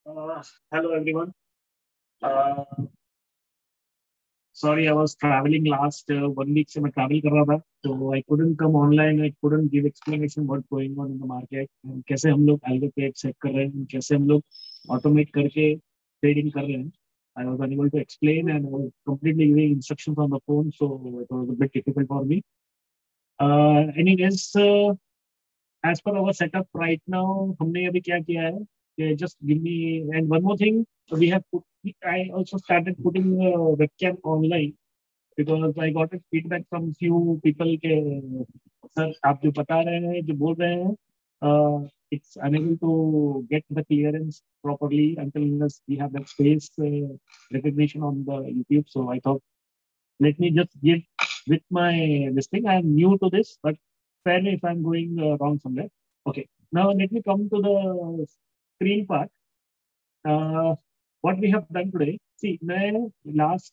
Hello everyone. Uh, Sorry, I was traveling last 1 week से मैं travel कर रहा था, so I couldn't come online. I couldn't give explanation what going on in the market. कैसे हम लोग algo trade set कर रहे हैं, कैसे हम लोग automate करके trading कर रहे हैं. I was unable to explain and I was completely giving instructions on the phone, so it was a bit difficult for me. Anyways, as per our setup right now, हमने अभी क्या किया है? Just give me, and one more thing, we have put, I also started putting webcam online because I got a feedback from few people के sir आप जो बता रहे हैं जो बोल रहे हैं it's unable to get the clearance properly until unless we have that space recognition on the YouTube. So I thought let me just give with my this thing. I am new to this, but fair if I'm going wrong somewhere. Okay, now let me come to the screen part. Uh, what we have done today. See, मैं last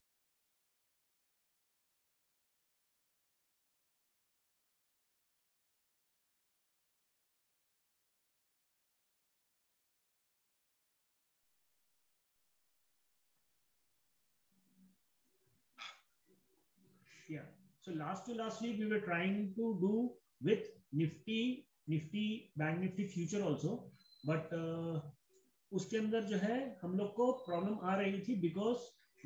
yeah. So last to last week we were trying to do with Nifty, Bank Nifty future also, but उसके अंदर जो है हम लोग को problem आ रही थी because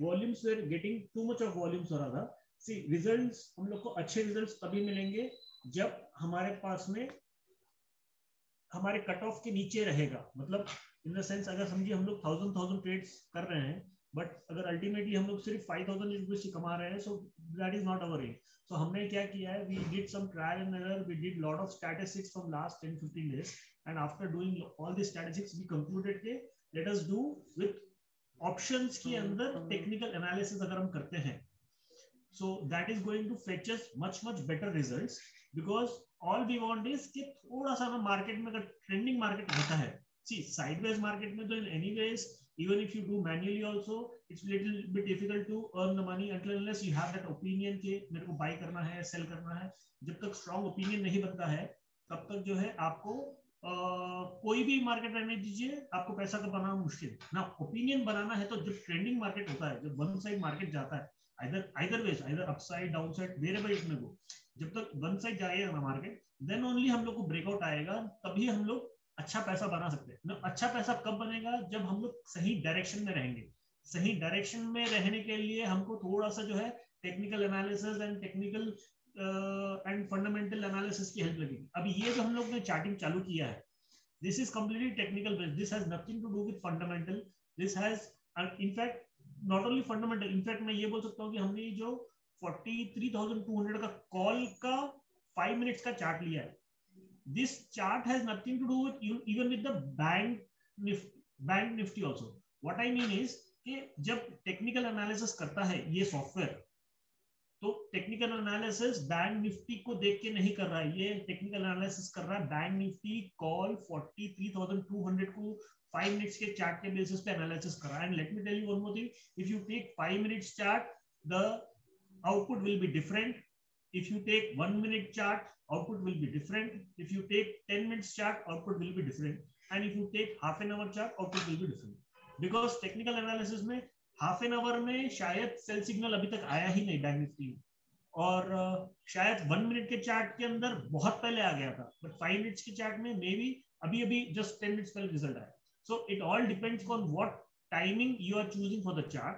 volumes were getting too much of volumes हो रहा था. सी रिजल्ट्स हम लोग को अच्छे रिजल्ट्स तभी मिलेंगे जब हमारे पास में हमारे कट ऑफ के नीचे रहेगा. मतलब इन द सेंस अगर समझिए हम लोग थाउजेंड ट्रेड्स कर रहे हैं बट अगर अल्टीमेटली हम लोग सिर्फ 5,000 रुपीज कमा रहे हैं so that is not our aim. So हमने क्या किया है, we did some trial and error, we did lot of statistics from last 10-15 days and after doing all the statistics we concluded के let us do with options के अंदर technical analysis अगर हम करते हैं so that is going to fetch us much better results because all we want is कि थोड़ा सा ना मार्केट में अगर ट्रेंडिंग मार्केट रहता है, see sideways market में तो in any ways even if you do manually also it's little bit difficult to earn the money until unless you have that opinion कि मेरे को बाय करना है सेल करना है. जब तक स्ट्रॉन्ग ओपिनियन नहीं बनता है तब तक जो है आपको कोई भी मार्केट रहने दीजिए आपको पैसा का बनाना मुश्किल ना. ओपिनियन बनाना है तो जब ट्रेंडिंग मार्केट होता है, जब वन साइड मार्केट जाता है either ways, either upside downside wherever it may go, जब तक वन साइड जाएगा ना मार्केट देन ओनली हम लोग को ब्रेकआउट आएगा, तभी हम लोग अच्छा पैसा बना सकते हैं ना. अच्छा पैसा कब बनेगा, जब हम लोग सही डायरेक्शन में रहेंगे. सही डायरेक्शन में रहने के लिए हमको थोड़ा सा जो है technical analysis and technical and fundamental analysis की हेल्प लगेगी. अभी ये जो हम लोग ने चार्टिंग चालू किया है this is completely technical based, this has nothing to do with fundamental, this has in fact not only fundamental, in fact मैं ये बोल सकता हूँ कि हमने जो 43,200 का कॉल का 5 मिनट्स का चार्ट लिया है, this chart has nothing to do with even with the bank nifty also. What I mean is कि जब टेक्निकल एनालिसिस करता है ये सॉफ्टवेयर तो टेक्निकल एनालिसिस बैंक निफ्टी को देख के नहीं कर रहा है, ये टेक्निकल एनालिसिस कर रहा है बैंक निफ्टी कॉल 43,200 को 5 मिनट्स के चार्ट के बेसिस पे एनालिसिस कर रहा है. And let me tell you one more thing, if you take 5 minutes chart the output will be different. If you take 1 minute chart, output will be different. If you take 10 minutes chart, output will be different. And if you take half an hour chart, output will be different. Because technical analysis में half an hour में शायद cell signal अभी तक आया ही नहीं bank Nifty में, और शायद 1 मिनट के चार्ट के अंदर बहुत पहले आ गया था, बट 5 मिनट्स के चार्ट में मे बी अभी जस्ट 10 मिनट्स पहले रिजल्ट आया. So it all depends on what timing you are choosing for the chart.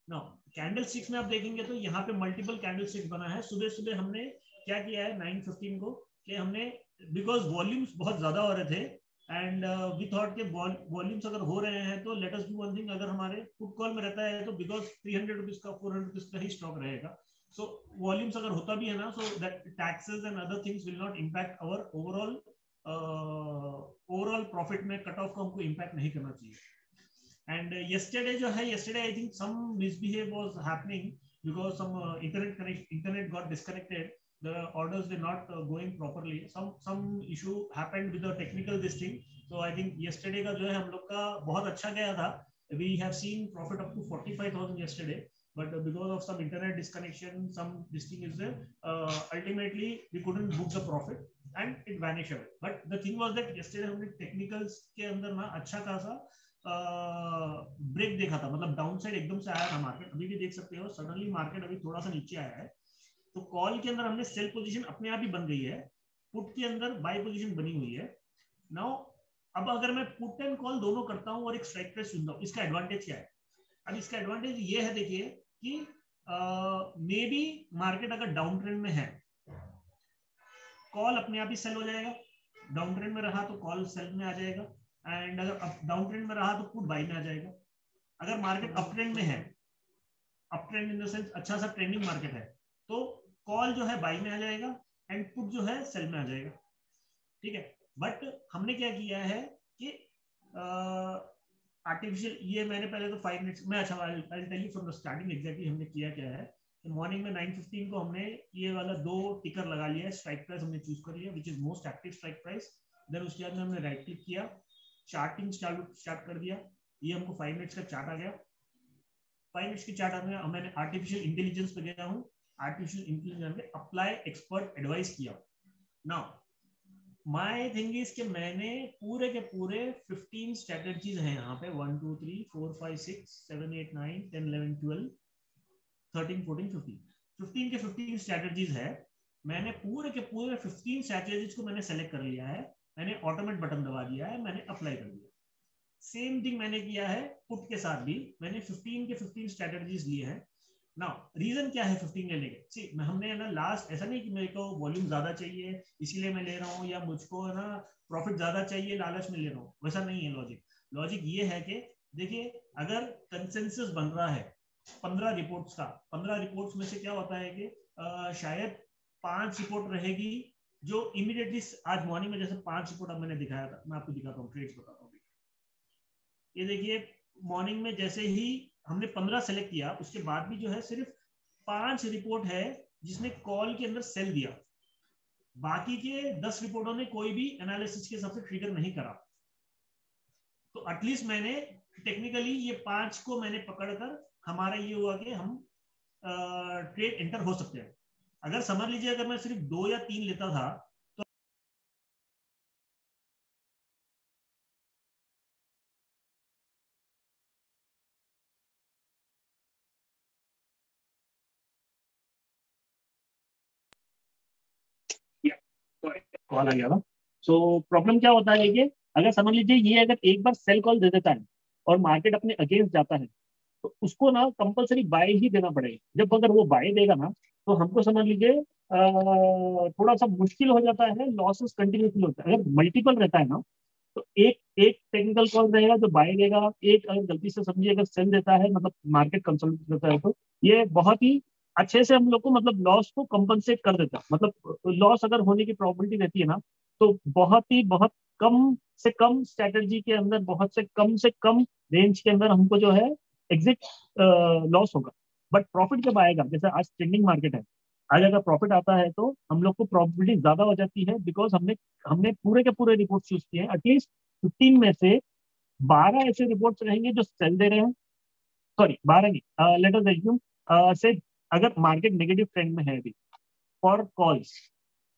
Now candlesticks में आप देखेंगे तो यहाँ पे मल्टीपल कैंडल स्टिक्स बना है. सुबह सुबह हमने क्या किया है 9:15 को कि हमने बिकॉज वॉल्यूम्स बहुत ज्यादा हो रहे थे एंड वी थॉट के वॉल्यूम्स अगर हो रहे हैं तो let us do one thing, अगर हमारे पुट कॉल में रहता है तो बिकॉज 300 रुपीज का 400 रुपीज का ही स्टॉक रहेगा. सो वॉल्यूम्स अगर होता भी है ना so that taxes and other things will not impact our overall profit में कट ऑफ को हमको इम्पैक्ट नहीं करना चाहिए. And yesterday I think some misbehave was happening because some internet got disconnected, the orders were not going properly, some issue happened with the technical this thing. So I think yesterday का जो है हम लोग का बहुत अच्छा गया था, we have seen profit up to 45,000 yesterday, but because of some internet disconnection some this thing is there, ultimately we couldn't book the profit and it vanished away. But the thing was that yesterday हमने technicals के अंदर ना अच्छा खासा break देखा था, मतलब down side एकदम से आया था मार्केट, अभी भी देख सकते हो सडनली मार्केट अभी थोड़ा सा नीचे आया है, तो कॉल के अंदर हमने सेल पोजीशन अपने आप ही बन गई है, पुट के अंदर बाय पोजीशन बनी हुई है। नाउ अब अगर मैं पुट एंड कॉल दोनों करता हूं और एक स्ट्राइक प्राइस चुनता हूं, इसका एडवांटेज क्या है? अब इसका एडवांटेज ये है, देखिए कि मे बी मार्केट अगर डाउन ट्रेंड में है, कॉल अपने आप ही सेल हो जाएगा, डाउन ट्रेंड में रहा तो कॉल सेल में आ जाएगा, एंड अगर अप डाउन ट्रेंड में रहा तो पुट बाई में आ जाएगा। अगर मार्केट अप ट्रेंड में है, up trend in the sense अच्छा सा ट्रेंडिंग मार्केट है, तो कॉल जो है बाई में आ जाएगा एंड पुट जो है सेल में आ जाएगा, ठीक है। बट हमने क्या किया है कि आर्टिफिशियल, ये मैंने पहले तो 5 मिनट्स में, अच्छा I tell you from the starting exactly हमने किया क्या है। मॉर्निंग में 9:15 को हमने ये वाला 2 टिकर लगा लिया है, स्ट्राइक प्राइस हमने चूज कर लिया which is most active strike price. Then उसके बाद में हमने राइट क्लिक किया, चार्टिंग स्टार्ट कर दिया, ये हमको 5 मिनट्स का चार्ट आ गया। 5 मिनट्स की चार्ट आ गया, मैंने आर्टिफिशियल इंटेलिजेंस पे गया हूँ, आर्टिफिशियल इंटेलिजेंस में अप्लाई एक्सपर्ट एडवाइस किया। नाउ माय थिंग इज कि मैंने पूरे के पूरे 15 स्ट्रेटजीज हैं यहाँ पे, 1 2 3 4 5 6 7 8 9 10 11 12 13 14 15 15 के 15 स्ट्रेटजीज है। मैंने पूरे के पूरे 15 स्ट्रेटजीज को मैंने सेलेक्ट कर लिया है, मैंने ऑटोमेट बटन दबा दिया है, मैंने अप्लाई कर दिया। सेम थिंग मैंने किया है पुट के साथ भी, मैंने 15 के 15 स्ट्रेटजीज लिए हैं। नाउ रीजन क्या है 15 लेने के? सी हमने ना लास्ट, ऐसा नहीं कि मेरे को वॉल्यूम ज्यादा चाहिए इसीलिए मैं ले रहा हूँ, या मुझको है ना प्रॉफिट ज्यादा चाहिए लालच में ले रहा हूँ, वैसा नहीं है लॉजिक। लॉजिक ये है कि देखिए अगर कंसेंसस बन रहा है 15 रिपोर्ट्स का, 15 रिपोर्ट्स में से क्या होता है कि शायद 5 रिपोर्ट रहेगी जो इमीडिएटली आज मॉर्निंग में, जैसे 5 रिपोर्ट अब मैंने दिखाया था, मैं आपको दिखाता हूँ, ट्रेड्स बताता हूँ। ये देखिए मॉर्निंग में जैसे ही हमने 15 सेलेक्ट किया, उसके बाद भी जो है सिर्फ 5 रिपोर्ट है जिसने कॉल के अंदर सेल दिया, बाकी के 10 रिपोर्टों ने कोई भी एनालिसिस के हिसाब से ट्रिगर नहीं करा। तो एटलीस्ट मैंने टेक्निकली ये 5 को मैंने पकड़कर हमारा ये हुआ कि हम ट्रेड एंटर हो सकते हैं। अगर समझ लीजिए अगर मैं सिर्फ 2 या 3 लेता था, कॉल आ गया था। सो प्रॉब्लम क्या होता है कि अगर समझ लीजिए ये अगर एक बार सेल कॉल दे देता है और मार्केट अपने अगेंस्ट जाता है, तो उसको ना कंपलसरी बाय ही देना पड़ेगा। जब अगर वो बाय देगा ना, तो हमको समझ लीजिए थोड़ा सा मुश्किल हो जाता है, लॉसेस कंटिन्यूसली होता है। अगर मल्टीपल रहता है ना, तो एक एक टेक्निकल कॉल रहेगा जो बाय देगा, एक अगर गलती से समझिए अगर सेल देता है, मतलब मार्केट कंसल्ट देता है, तो ये बहुत ही अच्छे से हम लोग को मतलब लॉस को कंपनसेट कर देता है। मतलब लॉस अगर होने की प्रोबेबिलिटी रहती है ना, तो बहुत कम से कम स्ट्रेटेजी के अंदर, बहुत से कम रेंज के अंदर हमको जो है एग्जिट लॉस होगा। बट प्रॉफिट जब आएगा, जैसे आज ट्रेंडिंग मार्केट है, आज अगर प्रॉफिट आता है तो हम लोग को प्रोबेबिलिटी ज्यादा हो जाती है, बिकॉज हमने हमने पूरे के पूरे रिपोर्ट चूज किए हैं। एटलीस्ट 15 में से 12 ऐसे रिपोर्ट्स रहेंगे जो सेल दे रहे हैं, सॉरी 12 नहीं, लेट अस एज्यूम से अगर मार्केट नेगेटिव ट्रेंड में है अभी फॉर कॉल्स,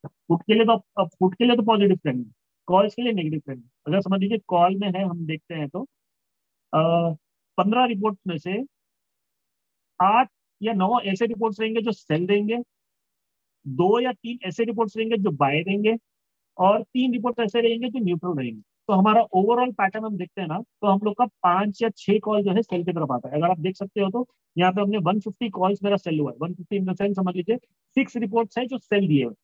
पुट के लिए तो पुट के लिए तो पॉजिटिव ट्रेंड में, कॉल्स के लिए नेगेटिव ट्रेंड में। अगर समझ लीजिए कॉल में है, हम देखते हैं तो 15 रिपोर्ट में से 8 या 9 ऐसे रिपोर्ट्स रहेंगे जो सेल देंगे, 2 या 3 ऐसे रिपोर्ट्स रहेंगे जो बाय देंगे, और 3 रिपोर्ट ऐसे रहेंगे जो न्यूट्रल रहेंगे। तो हमारा ओवरऑल पैटर्न हम देखते हैं ना, तो हम लोग का 5 या 6 कॉल जो है सेल की तरफ आता है। अगर आप देख सकते हो तो यहाँ पे हमने 150 कॉल्स मेरा सेल हुआ है, 150 इन द सेंस समझ लीजिए 6 रिपोर्ट्स है जो सेल दिए हुए।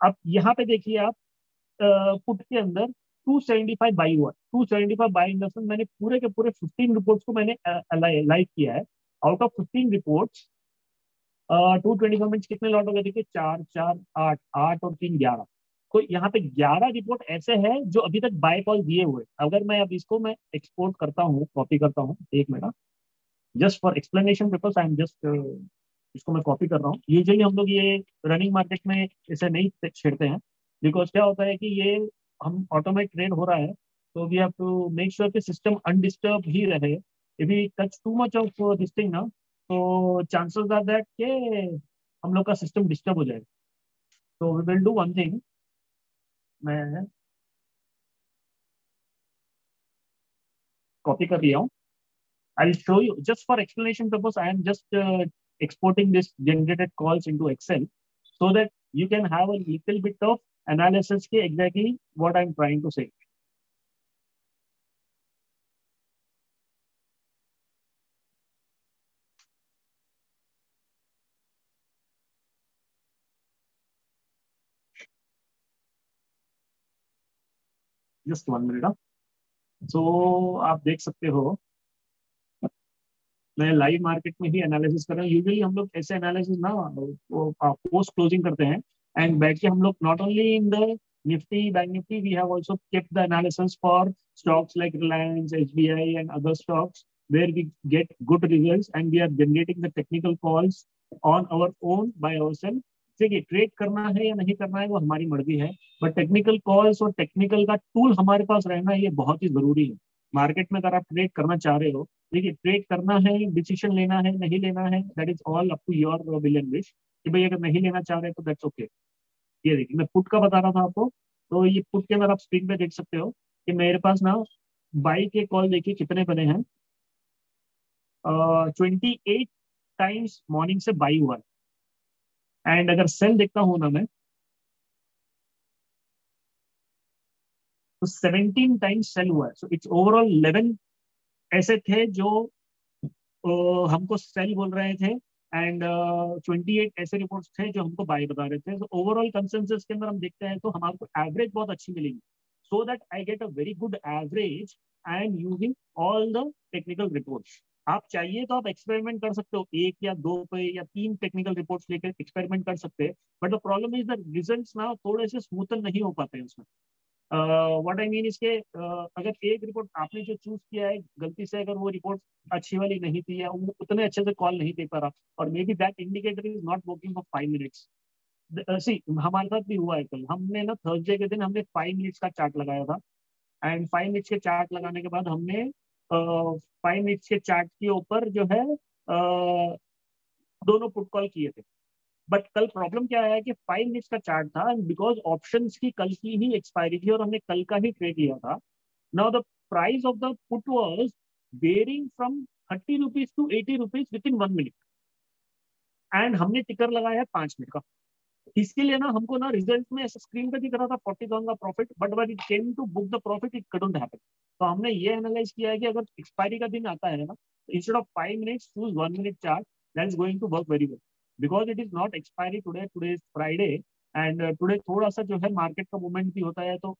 अब यहाँ पे देखिए आप पुट के अंदर 275 बाई हुआ, 275 बाई इन द सेंस मैंने पूरे के पूरे 15 रिपोर्ट्स को मैंने लाइव किया है। आउट ऑफ 15 रिपोर्ट्स 225 मीन्स कितने लॉट हो गए? देखिए 4 4 8, 8 और 3 11। तो यहाँ पे 11 रिपोर्ट ऐसे हैं जो अभी तक बाय कॉल दिए हुए। अगर मैं अब इसको मैं एक्सपोर्ट करता हूँ, कॉपी करता हूँ, एक minute, just for explanation purpose I am just, इसको मैं कॉपी कर रहा हूँ। यूजुअली हम लोग ये रनिंग मार्केट में इसे नहीं छेड़ते हैं, बिकॉज क्या होता है कि ये हम ऑटोमेट ट्रेड हो रहा है, तो we have to make sure कि सिस्टम अनडिस्टर्ब ही रहे। If we touch too much of this thing ना, तो चांसेस आर दैट के हम लोग का सिस्टम डिस्टर्ब हो जाएगा। तो we will do one thing, मैं कॉपी कर लिया हूँ. I'll show you just for explanation purpose. I am just exporting this generated calls into Excel so that you can have a little bit of analysis के exactly what I'm trying to say. Just 1 minute. So आप देख सकते हो मैं live market में ही analysis कर रहा हूँ. यूजुअली हम लोग ऐसे एनालिसिस ना पोस्ट क्लोजिंग करते हैं एंड बैठ के हम लोग not only in the Nifty bank Nifty we have also kept the analysis for stocks like Reliance, SBI and other stocks where we get good results and we are generating the technical calls on our own by ourselves. देखिए trade करना है या नहीं करना है वो हमारी मर्जी है, बट टेक्निकल कॉल्स और टेक्निकल का टूल हमारे पास रहना ये बहुत ही जरूरी है. मार्केट में अगर आप ट्रेड करना चाह रहे हो, देखिए ट्रेड करना है, डिसीजन लेना है, नहीं लेना है, that is all up to your will and wish. कि भाई अगर नहीं लेना चाह रहे तो दैट्स ओके. ये देखिए मैं पुट का बता रहा था आपको, तो ये पुट के अंदर आप स्क्रीन पे देख सकते हो कि मेरे पास ना बाई के कॉल देखिए कितने बने हैं. 28 टाइम्स मॉर्निंग से बाई हुआ है. एंड अगर सेल देखता हूँ ना मैं, तो 17 टाइम्स सेल हुआ है. सो इट्स ओवरऑल 11 ऐसे थे जो हमको सेल बोल रहे थे एंड 28 ऐसे रिपोर्ट्स थे जो हमको बाय बता रहे थे. तो ओवरऑल कंसेंसस के अंदर हम देखते हैं तो हमारे को एवरेज बहुत अच्छी मिलेगी. So that I get a very good average I am using all the technical reports. आप चाहिए तो आप एक्सपेरिमेंट कर सकते हो, एक या दो पे या तीन टेक्निकल रिपोर्ट्स लेकर एक्सपेरिमेंट कर सकते हैं. But the problem is the results ना थोड़े से स्मूथन नहीं हो पाते हैं उसमें. व्हाट आई मीन इसके अगर एक रिपोर्ट आपने जो चूज किया है गलती से अगर वो रिपोर्ट अच्छी वाली नहीं थी या वो उतने अच्छे से कॉल नहीं दे पा रहा और maybe that indicator is not working for 5 minutes. See हमारे साथ भी हुआ है. कल हमने ना थर्सडे के दिन हमने 5 मिनट्स का चार्ट लगाया था एंड 5 मिनट्स के चार्ट लगाने के बाद हमने 5 मिनट्स के चार्ट के ऊपर जो है दोनों पुट कॉल किए थे. बट कल प्रॉब्लम क्या आया कि 5 मिनट्स का चार्ट था एंड बिकॉज ऑप्शंस की कल की ही एक्सपायरी थी और हमने कल का ही ट्रेड लिया था. Now the price of the put was varying from 30 rupees to 80 rupees with in 1 minute and हमने टिकर लगाया 5 मिनट का. इसके लिए ना हमको ना रिजल्ट में ऐसा स्क्रीन पे दिख रहा था 40,000 का profit, but when it came to book the profit it couldn't happen. तो हमने ये एनालाइज किया है कि अगर एक्सपायरी का दिन आता है ना, instead of 5 minutes choose 1 minute chart, that is going to work very well because it is not expiry today, today is Friday and today थोड़ा सा जो है मार्केट का मूवमेंट भी होता है तो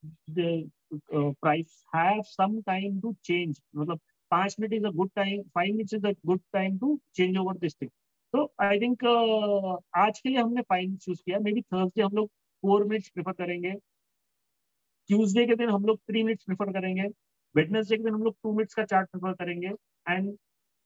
price have some time to change. मतलब 5 minute is a good time, 5 minutes is a good time to change over this thing. तो आई थिंक आज के लिए हमने 5 चूज किया. मे बी थर्सडे हम लोग 4 मिनट्स प्रेफर करेंगे, ट्यूसडे के दिन हम लोग 3 मिनट्स प्रेफर करेंगे, वेडनेसडे के दिन हम लोग 2 मिनट्स का चार्ट प्रेफर करेंगे एंड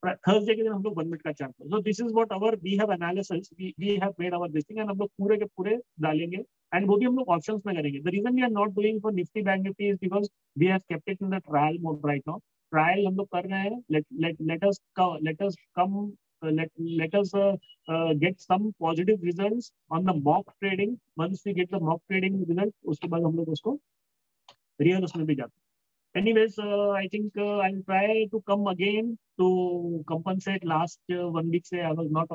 थर्सडे के दिन हम लोग 1 मिनट का chart. So this is what our we have analysis, we have made our this thing and हम लोग पूरे के पूरे डालेंगे एंड वो भी हम लोग ऑप्शंस में करेंगे. The reason we are not doing for Nifty bank Nifty is because we have kept it in the trial mode right now. Trial हम लोग कर रहे हैं. Let us come let us get some positive results on the mock trading. Once we get the mock trading result, उसके बाद हम लोग उसको रियल उसमें भी जाते हैं. Anyways, I think I'll try to come again to compensate. Last 1 week say I was not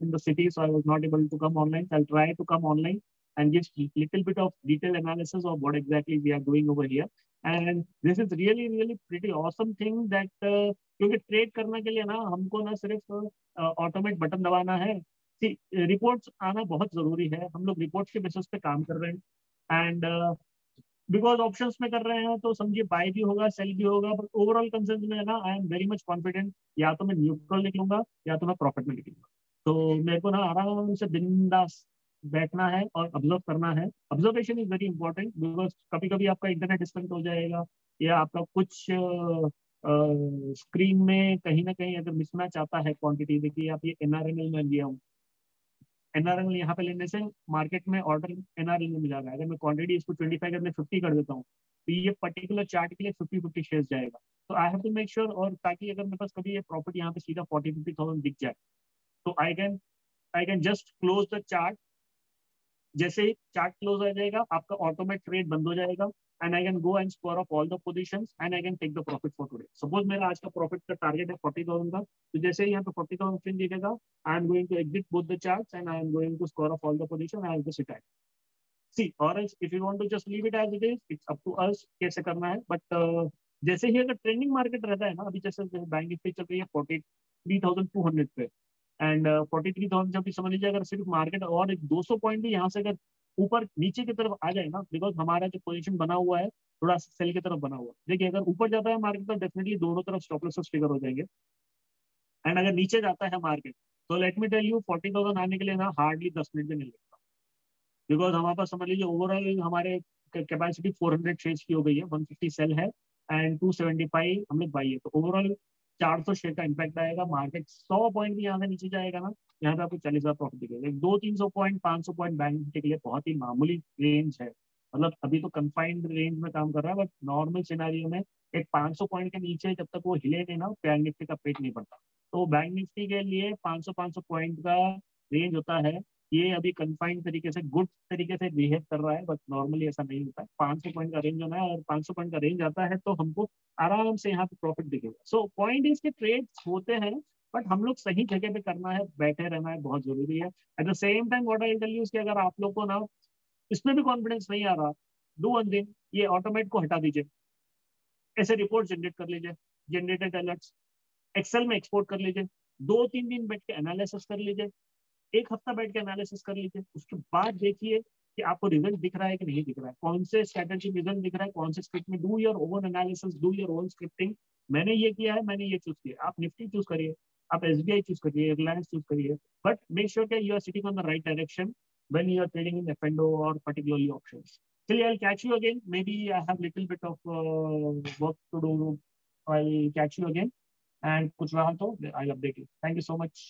in the city, so I was not able to come online. So I'll try to come online and give little bit of detailed analysis of what exactly we are doing over here. And this is really really pretty awesome thing that क्योंकि trade करने के लिए ना हमको ना सिर्फ automate button दबाना है. रिपोर्ट्स आना बहुत जरूरी है. हम लोग रिपोर्ट्स के बेसिस पे काम कर रहे हैं एंड बिकॉज ऑप्शंस में कर रहे हैं तो समझिए बाय भी होगा सेल भी होगा. बट ओवरऑल कंसेंस में है ना I am very much confident. या तो मैं न्यूट्रल निकलूंगा या तो मैं प्रॉफिट में निकलूंगा. तो मेरे को ना आराम से बिंदास बैठना है और ऑब्जर्व करना है. Observation is very important because कभी कभी आपका इंटरनेट डिस्कनेक्ट हो जाएगा या आपका कुछ स्क्रीन में कहीं ना कहीं अगर मिसमैच आता है क्वांटिटी. देखिए आप ये एनआरएनएल में लिया हूँ. एनआरएल यहाँ पे लेने से मार्केट में ऑर्डर एनआरएल में मिला रहा है. अगर मैं क्वांटिटी इसको 25 करके 50 कर देता हूँ तो ये पर्टिकुलर चार्ट के लिए 50-50 शेयर जाएगा. तो I have to make sure और ताकि अगर मेरे पास कभी ये प्रॉफिट यहाँ पे सीधा 40-50 थाउजेंड दिख जाए तो I can just close the chart. जैसे ही चार्ट क्लोज आ जाएगा आपका ऑटोमेट ट्रेड बंद हो जाएगा and I can go and score off all the positions and I can take the profit for today. Suppose मेरा आज का profit का target है 40,000 का, तो जैसे ही यहाँ पे 40,000 स्क्रीन दिखेगा, I am going to exit both the charts and I am going to score off all the position. I will just retire. See, or else if you want to just leave it as it is, it's up to us कैसे करना है. But जैसे ही अगर trending market रहता है ना, अभी जैसे बैंक निफ्टी चल रही है 43,200 पे, एंड 43,000 जब भी समझ लीजिए, अगर सिर्फ मार्केट और 200 पॉइंट भी यहाँ से अगर ऊपर नीचे की तरफ आ जाए ना, बिकॉज हमारा जो पोजीशन बना हुआ है थोड़ा सेल की तरफ बना हुआ है. देखिए अगर ऊपर जाता है मार्केट तो डेफिनेटली दोनों तरफ स्टॉप लॉसेस ट्रिगर हो जाएंगे, एंड अगर नीचे जाता है मार्केट तो लेट मी टेल यू 40,000 आने के लिए ना हार्डली 10 मिनट भी नहीं लगता, बिकॉज हमारे पास समझ लीजिए ओवरऑल हमारे कैपेसिटी 400 शेयर्स की हो गई है, 150 सेल है एंड 275 हम लोग बाई है, तो ओवरऑल 400 शेयर का इम्पैक्ट आएगा. मार्केट 100 पॉइंट भी यहाँ से नीचे जाएगा ना, यहाँ पे आपको 40,000 प्रॉफिट दिखेगा. 200-300 पॉइंट 500 पॉइंट बैंक निफ्टी के लिए बहुत ही मामूली रेंज है, मतलब अभी तो कंफाइंड रेंज में काम कर रहा है, बट नॉर्मल सिनेरियो में एक 500 पॉइंट के नीचे जब तक वो हिले नहीं ना, बैंक निफ्टी का पेट नहीं पड़ता. तो बैंक निफ्टी के लिए 500 पॉइंट का रेंज होता है. ये अभी कंफाइंड तरीके से गुड तरीके से बिहेव कर रहा है, बट नॉर्मली ऐसा नहीं होता है. 500 पॉइंट का रेंज होना है, और 500 पॉइंट का रेंज आता है तो हमको आराम से यहाँ पे प्रॉफिट दिखेगा. सो पॉइंट इसके ट्रेड्स होते हैं, बट हम लोग सही जगह पे करना है, बैठे रहना है, बहुत जरूरी है. At the same time what I tell you कि अगर आप लोग को ना इसमें भी कॉन्फिडेंस नहीं आ रहा, डू वन थिंग, ये ऑटोमेट को हटा दीजिए, ऐसे रिपोर्ट जनरेट कर लीजिए, जनरेटेड अलर्ट्स एक्सेल में एक्सपोर्ट कर लीजिए, 2-3 दिन बैठ के एनालिसिस कर लीजिए, एक हफ्ता बैठ के एनालिसिस कर लीजिए, उसके बाद देखिए कि आपको रिजल्ट दिख रहा है कि नहीं दिख रहा है, कौन से स्ट्रेटेजी रिजल्ट दिख रहा है, कौन से स्क्रिप्ट में. Do your own analysis, do your own scripting. मैंने ये किया है, मैंने ये चूज किया, आप निफ्टी चूज करिए, आप एसबीआई चूज करिए, रिलायंस चूज करिए, बट मेक श्योर कि you are sitting on the right direction when you are trading in F&O or particularly options. Till I'll catch you again. Maybe I have little bit of work to do. I'll catch you again. And कुछ रहा तो I'll update you. Thank you so much.